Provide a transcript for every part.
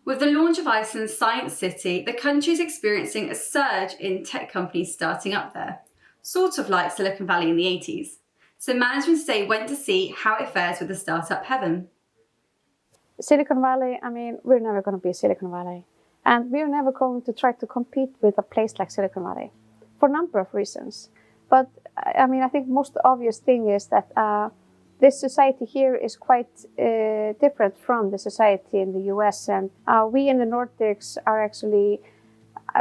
With the launch of Iceland's Science City, the country is experiencing a surge in tech companies starting up there, sort of like Silicon Valley in the 80s. So management today went to see how it fares with the startup heaven. Silicon Valley, I mean, we're never going to be Silicon Valley. And we're never going to try to compete with a place like Silicon Valley for a number of reasons. But I mean, I think most obvious thing is that this society here is quite different from the society in the US. And we in the Nordics are actually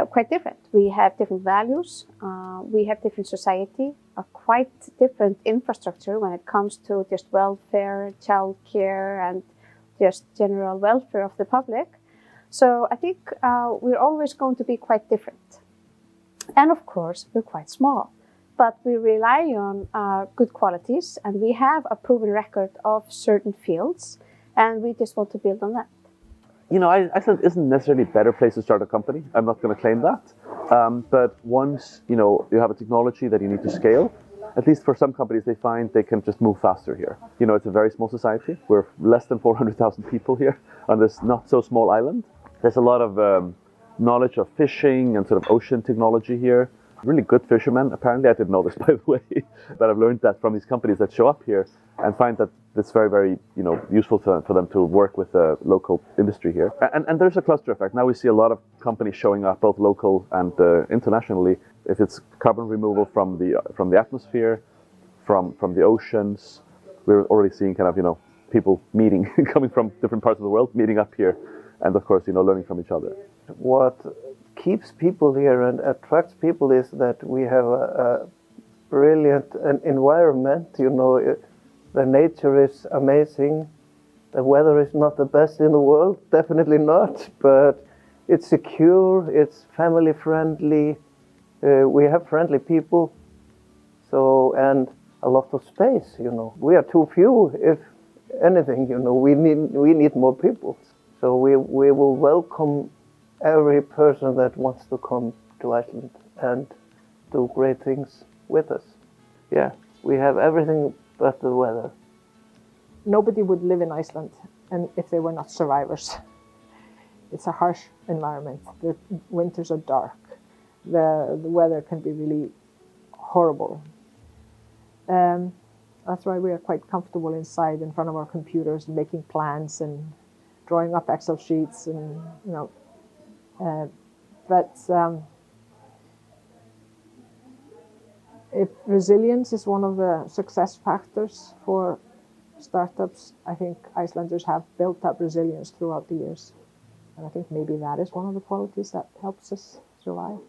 quite different. We have different values. We have different society, a quite different infrastructure when it comes to just welfare, childcare, and just general welfare of the public. So I think we're always going to be quite different. And of course, we're quite small, but we rely on good qualities, and we have a proven record of certain fields, and we just want to build on that. You know, Iceland isn't necessarily a better place to start a company. I'm not going to claim that. But once, you have a technology that you need to scale, at least for some companies, they find they can just move faster here. You know, it's a very small society. We're less than 400,000 people here on this not so small island. There's a lot of knowledge of fishing and sort of ocean technology here. Really good fishermen, apparently. I didn't know this, by the way, but I've learned that from these companies that show up here and find that it's very, very, useful for them to work with the local industry here. And there's a cluster effect. Now we see a lot of companies showing up, both local and internationally. If it's carbon removal from the atmosphere, from the oceans, we're already seeing kind of, people meeting, coming from different parts of the world, meeting up here, and of course, learning from each other. What keeps people here and attracts people is that we have a brilliant environment. The nature is amazing. The weather is not the best in the world, definitely not, but it's secure, it's family friendly. We have friendly people, and a lot of space. We are too few, if anything. We need more people. So we will welcome every person that wants to come to Iceland and do great things with us. Yeah, we have everything but the weather. Nobody would live in Iceland and if they were not survivors. It's a harsh environment. The winters are dark. The weather can be really horrible. That's why we are quite comfortable inside in front of our computers, making plans and drawing up Excel sheets and if resilience is one of the success factors for startups, I think Icelanders have built up resilience throughout the years. And I think maybe that is one of the qualities that helps us survive.